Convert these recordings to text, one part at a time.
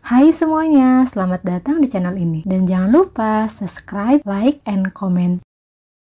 Hai semuanya, selamat datang di channel ini. Dan jangan lupa subscribe, like, and comment.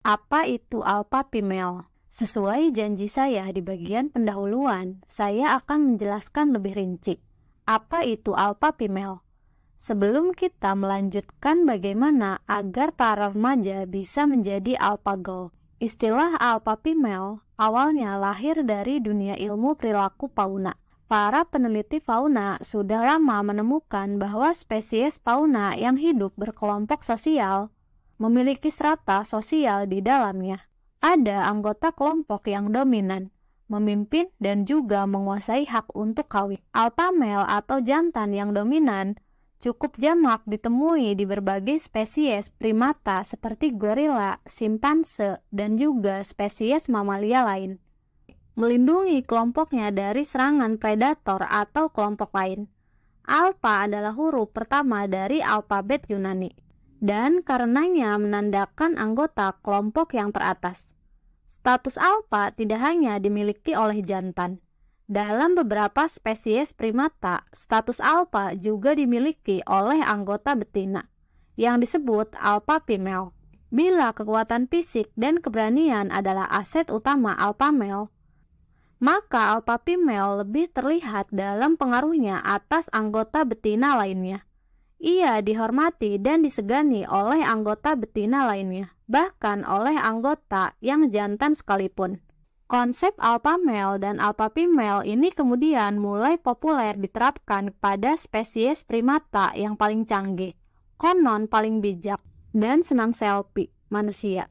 Apa itu alpha female? Sesuai janji saya di bagian pendahuluan, saya akan menjelaskan lebih rinci. Apa itu alpha female? Sebelum kita melanjutkan bagaimana agar para remaja bisa menjadi alpha girl. Istilah alpha female awalnya lahir dari dunia ilmu perilaku fauna. Para peneliti fauna sudah lama menemukan bahwa spesies fauna yang hidup berkelompok sosial memiliki strata sosial di dalamnya. Ada anggota kelompok yang dominan, memimpin dan juga menguasai hak untuk kawin. Alpha male atau jantan yang dominan cukup jamak ditemui di berbagai spesies primata seperti gorila, simpanse, dan juga spesies mamalia lain. Melindungi kelompoknya dari serangan predator atau kelompok lain. Alpha adalah huruf pertama dari alfabet Yunani, dan karenanya menandakan anggota kelompok yang teratas. Status alpha tidak hanya dimiliki oleh jantan. Dalam beberapa spesies primata, status alpha juga dimiliki oleh anggota betina, yang disebut alpha female. Bila kekuatan fisik dan keberanian adalah aset utama alpha male, maka alpha female lebih terlihat dalam pengaruhnya atas anggota betina lainnya. Ia dihormati dan disegani oleh anggota betina lainnya, bahkan oleh anggota yang jantan sekalipun. Konsep alpha male dan alpha female ini kemudian mulai populer diterapkan pada spesies primata yang paling canggih, konon paling bijak, dan senang selfie, manusia.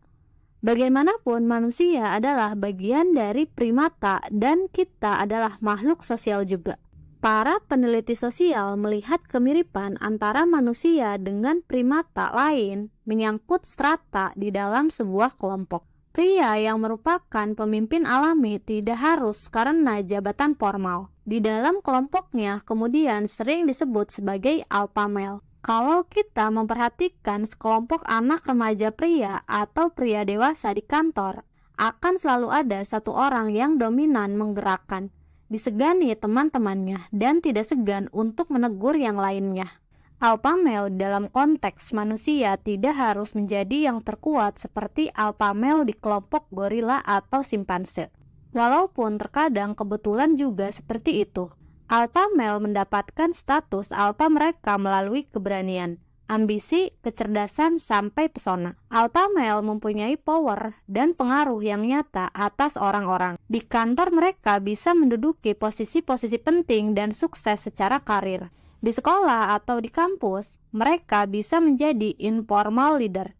Bagaimanapun manusia adalah bagian dari primata dan kita adalah makhluk sosial juga. Para peneliti sosial melihat kemiripan antara manusia dengan primata lain menyangkut strata di dalam sebuah kelompok. Pria yang merupakan pemimpin alami tidak harus karena jabatan formal. Di dalam kelompoknya kemudian sering disebut sebagai alpha male. Kalau kita memperhatikan sekelompok anak remaja pria atau pria dewasa di kantor, akan selalu ada satu orang yang dominan menggerakkan, disegani teman-temannya, dan tidak segan untuk menegur yang lainnya. Alpha male dalam konteks manusia tidak harus menjadi yang terkuat seperti alpha male di kelompok gorila atau simpanse. Walaupun terkadang kebetulan juga seperti itu. Alpha male mendapatkan status alpha mereka melalui keberanian, ambisi, kecerdasan, sampai pesona. Alpha male mempunyai power dan pengaruh yang nyata atas orang-orang. Di kantor mereka bisa menduduki posisi-posisi penting dan sukses secara karir. Di sekolah atau di kampus, mereka bisa menjadi informal leader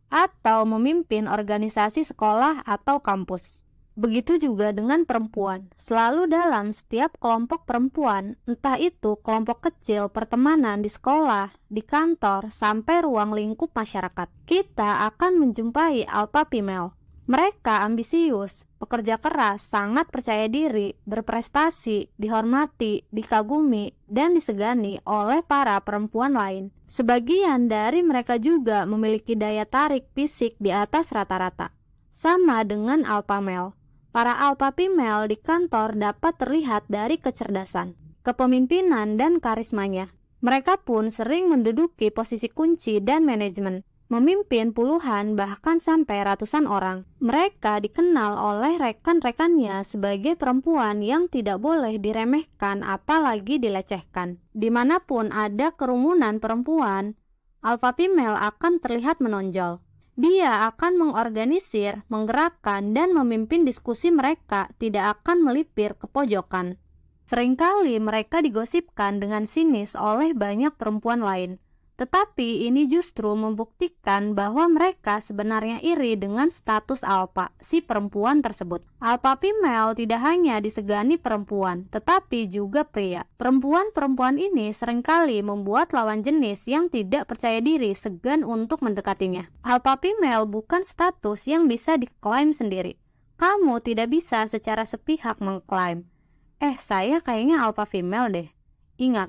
atau memimpin organisasi sekolah atau kampus. Begitu juga dengan perempuan. Selalu dalam setiap kelompok perempuan, entah itu kelompok kecil pertemanan di sekolah, di kantor, sampai ruang lingkup masyarakat, kita akan menjumpai alpha female. Mereka ambisius, pekerja keras, sangat percaya diri, berprestasi, dihormati, dikagumi, dan disegani oleh para perempuan lain. Sebagian dari mereka juga memiliki daya tarik fisik di atas rata-rata, sama dengan alpha male. Para alpha female di kantor dapat terlihat dari kecerdasan, kepemimpinan, dan karismanya. Mereka pun sering menduduki posisi kunci dan manajemen, memimpin puluhan bahkan sampai ratusan orang. Mereka dikenal oleh rekan-rekannya sebagai perempuan yang tidak boleh diremehkan apalagi dilecehkan. Dimanapun ada kerumunan perempuan, alpha female akan terlihat menonjol. Dia akan mengorganisir, menggerakkan, dan memimpin diskusi mereka, tidak akan melipir ke pojokan. Seringkali mereka digosipkan dengan sinis oleh banyak perempuan lain. Tetapi ini justru membuktikan bahwa mereka sebenarnya iri dengan status alpha si perempuan tersebut. Alpha female tidak hanya disegani perempuan, tetapi juga pria. Perempuan-perempuan ini seringkali membuat lawan jenis yang tidak percaya diri segan untuk mendekatinya. Alpha female bukan status yang bisa diklaim sendiri. Kamu tidak bisa secara sepihak mengklaim, saya kayaknya alpha female deh. Ingat,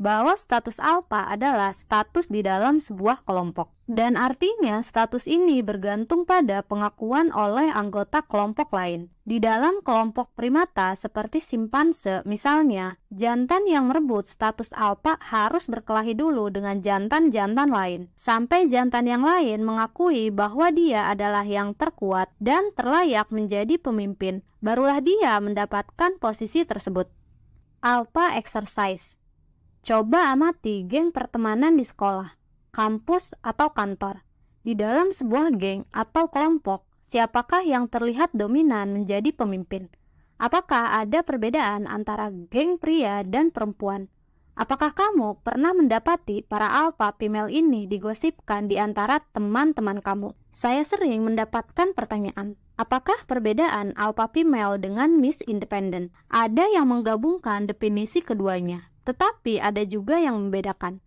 bahwa status alpha adalah status di dalam sebuah kelompok. Dan artinya status ini bergantung pada pengakuan oleh anggota kelompok lain. Di dalam kelompok primata seperti simpanse misalnya, jantan yang merebut status alpha harus berkelahi dulu dengan jantan-jantan lain, sampai jantan yang lain mengakui bahwa dia adalah yang terkuat dan terlayak menjadi pemimpin, barulah dia mendapatkan posisi tersebut. Alpha exercise. Coba amati geng pertemanan di sekolah, kampus, atau kantor. Di dalam sebuah geng atau kelompok, siapakah yang terlihat dominan menjadi pemimpin? Apakah ada perbedaan antara geng pria dan perempuan? Apakah kamu pernah mendapati para alpha female ini digosipkan di antara teman-teman kamu? Saya sering mendapatkan pertanyaan, apakah perbedaan alpha female dengan Miss Independent? Ada yang menggabungkan definisi keduanya, tetapi ada juga yang membedakan.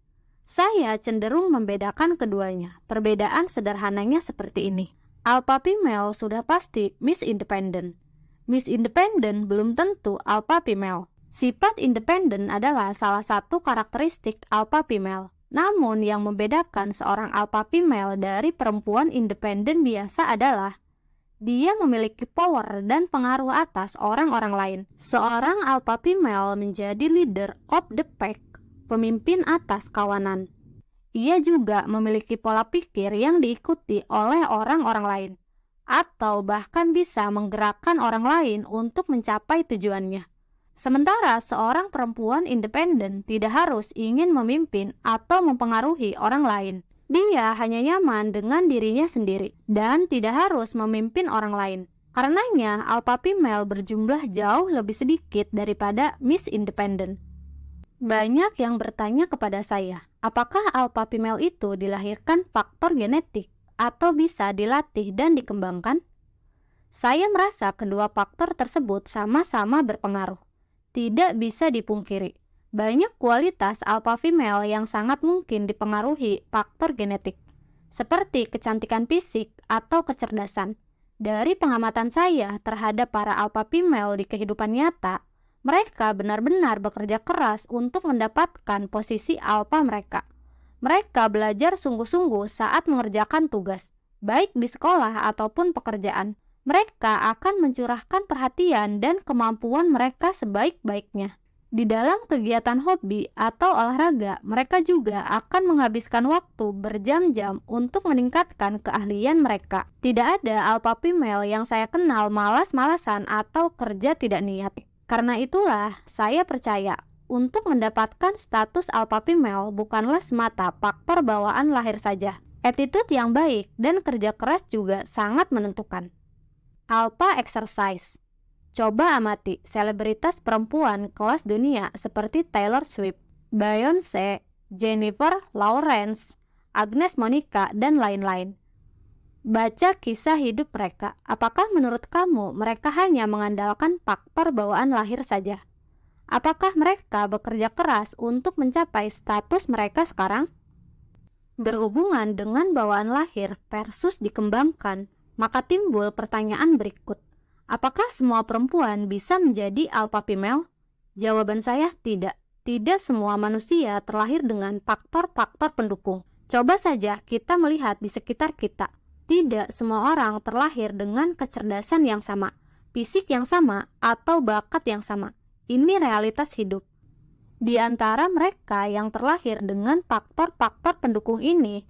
Saya cenderung membedakan keduanya. Perbedaan sederhananya seperti ini. Alpha female sudah pasti Miss Independent. Miss Independent belum tentu alpha female. Sifat independen adalah salah satu karakteristik alpha female. Namun yang membedakan seorang alpha female dari perempuan independen biasa adalah dia memiliki power dan pengaruh atas orang-orang lain. Seorang alpha female menjadi leader of the pack, pemimpin atas kawanan. Ia juga memiliki pola pikir yang diikuti oleh orang-orang lain, atau bahkan bisa menggerakkan orang lain untuk mencapai tujuannya. Sementara seorang perempuan independen tidak harus ingin memimpin atau mempengaruhi orang lain. Dia hanya nyaman dengan dirinya sendiri dan tidak harus memimpin orang lain. Karenanya, alpha female berjumlah jauh lebih sedikit daripada Miss Independent. Banyak yang bertanya kepada saya, apakah alpha female itu dilahirkan faktor genetik atau bisa dilatih dan dikembangkan? Saya merasa kedua faktor tersebut sama-sama berpengaruh. Tidak bisa dipungkiri. Banyak kualitas alpha female yang sangat mungkin dipengaruhi faktor genetik, seperti kecantikan fisik atau kecerdasan. Dari pengamatan saya terhadap para alpha female di kehidupan nyata, mereka benar-benar bekerja keras untuk mendapatkan posisi alpha mereka. Mereka belajar sungguh-sungguh saat mengerjakan tugas, baik di sekolah ataupun pekerjaan. Mereka akan mencurahkan perhatian dan kemampuan mereka sebaik-baiknya. Di dalam kegiatan hobi atau olahraga, mereka juga akan menghabiskan waktu berjam-jam untuk meningkatkan keahlian mereka. Tidak ada alpha female yang saya kenal malas-malasan atau kerja tidak niat. Karena itulah, saya percaya untuk mendapatkan status alpha female bukanlah semata faktor bawaan lahir saja. Attitude yang baik dan kerja keras juga sangat menentukan. Alpha exercise. Coba amati selebritas perempuan kelas dunia seperti Taylor Swift, Beyoncé, Jennifer Lawrence, Agnes Monica, dan lain-lain. Baca kisah hidup mereka. Apakah menurut kamu mereka hanya mengandalkan faktor bawaan lahir saja? Apakah mereka bekerja keras untuk mencapai status mereka sekarang? Berhubungan dengan bawaan lahir versus dikembangkan, maka timbul pertanyaan berikut. Apakah semua perempuan bisa menjadi alpha female? Jawaban saya tidak. Tidak semua manusia terlahir dengan faktor-faktor pendukung. Coba saja kita melihat di sekitar kita. Tidak semua orang terlahir dengan kecerdasan yang sama, fisik yang sama, atau bakat yang sama. Ini realitas hidup. Di antara mereka yang terlahir dengan faktor-faktor pendukung ini,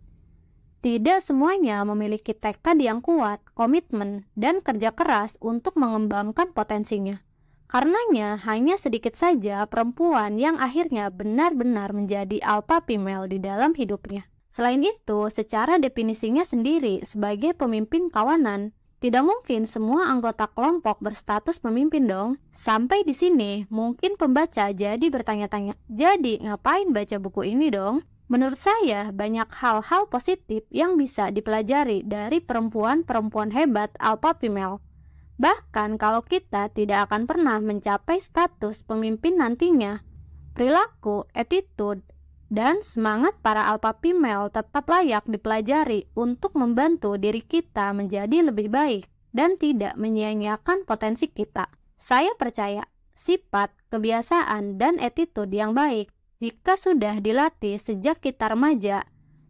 tidak semuanya memiliki tekad yang kuat, komitmen, dan kerja keras untuk mengembangkan potensinya. Karenanya, hanya sedikit saja perempuan yang akhirnya benar-benar menjadi alpha female di dalam hidupnya. Selain itu, secara definisinya sendiri sebagai pemimpin kawanan, tidak mungkin semua anggota kelompok berstatus pemimpin dong. Sampai di sini, mungkin pembaca jadi bertanya-tanya, jadi ngapain baca buku ini dong? Menurut saya, banyak hal-hal positif yang bisa dipelajari dari perempuan-perempuan hebat alpha female. Bahkan kalau kita tidak akan pernah mencapai status pemimpin nantinya, perilaku, attitude, dan semangat para alpha female tetap layak dipelajari untuk membantu diri kita menjadi lebih baik dan tidak menyia-nyiakan potensi kita. Saya percaya, sifat, kebiasaan, dan attitude yang baik jika sudah dilatih sejak kita remaja,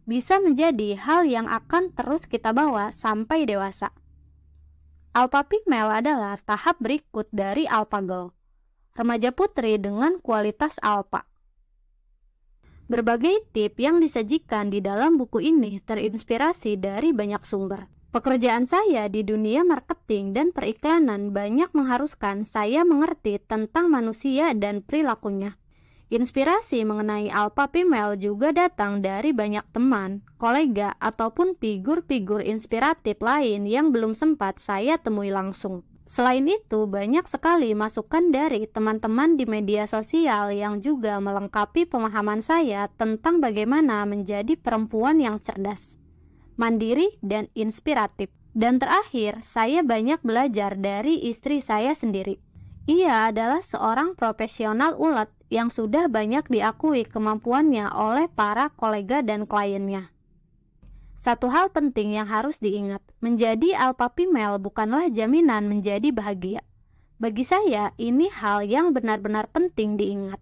bisa menjadi hal yang akan terus kita bawa sampai dewasa. Alpha female adalah tahap berikut dari alpha girl, remaja putri dengan kualitas alpha. Berbagai tip yang disajikan di dalam buku ini terinspirasi dari banyak sumber. Pekerjaan saya di dunia marketing dan periklanan banyak mengharuskan saya mengerti tentang manusia dan perilakunya. Inspirasi mengenai alpha female juga datang dari banyak teman, kolega, ataupun figur-figur inspiratif lain yang belum sempat saya temui langsung. Selain itu, banyak sekali masukan dari teman-teman di media sosial yang juga melengkapi pemahaman saya tentang bagaimana menjadi perempuan yang cerdas, mandiri, dan inspiratif. Dan terakhir, saya banyak belajar dari istri saya sendiri. Ia adalah seorang profesional ulet yang sudah banyak diakui kemampuannya oleh para kolega dan kliennya. Satu hal penting yang harus diingat, menjadi alpha female bukanlah jaminan menjadi bahagia. Bagi saya, ini hal yang benar-benar penting diingat.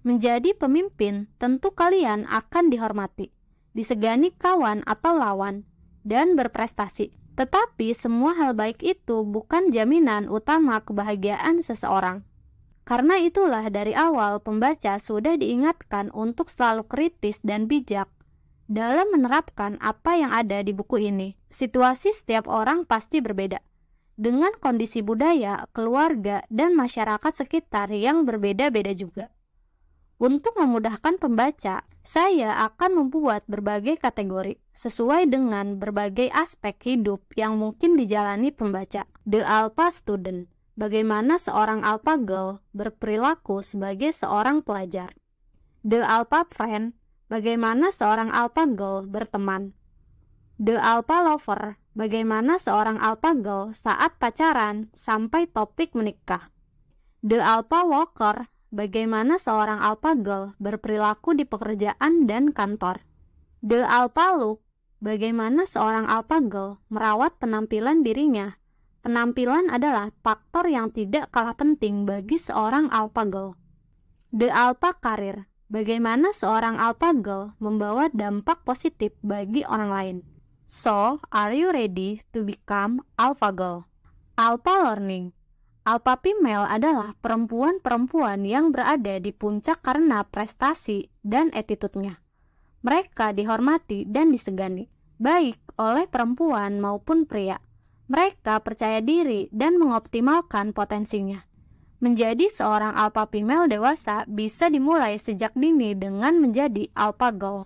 Menjadi pemimpin, tentu kalian akan dihormati, disegani kawan atau lawan, dan berprestasi. Tetapi semua hal baik itu bukan jaminan utama kebahagiaan seseorang. Karena itulah dari awal pembaca sudah diingatkan untuk selalu kritis dan bijak dalam menerapkan apa yang ada di buku ini. Situasi setiap orang pasti berbeda, dengan kondisi budaya, keluarga, dan masyarakat sekitar yang berbeda-beda juga. Untuk memudahkan pembaca, saya akan membuat berbagai kategori sesuai dengan berbagai aspek hidup yang mungkin dijalani pembaca. The Alpha Student, bagaimana seorang alpha girl berperilaku sebagai seorang pelajar. The Alpha Friend, bagaimana seorang alpha girl berteman. The Alpha Lover, bagaimana seorang alpha girl saat pacaran sampai topik menikah. The Alpha Worker, bagaimana seorang alpha girl berperilaku di pekerjaan dan kantor. The Alpha Look, bagaimana seorang alpha girl merawat penampilan dirinya. Penampilan adalah faktor yang tidak kalah penting bagi seorang alpha girl. The Alpha Career, bagaimana seorang alpha girl membawa dampak positif bagi orang lain. So, are you ready to become alpha girl? Alpha Learning, alpha female adalah perempuan-perempuan yang berada di puncak karena prestasi dan attitude-nya. Mereka dihormati dan disegani, baik oleh perempuan maupun pria. Mereka percaya diri dan mengoptimalkan potensinya. Menjadi seorang alpha female dewasa bisa dimulai sejak dini dengan menjadi alpha girl.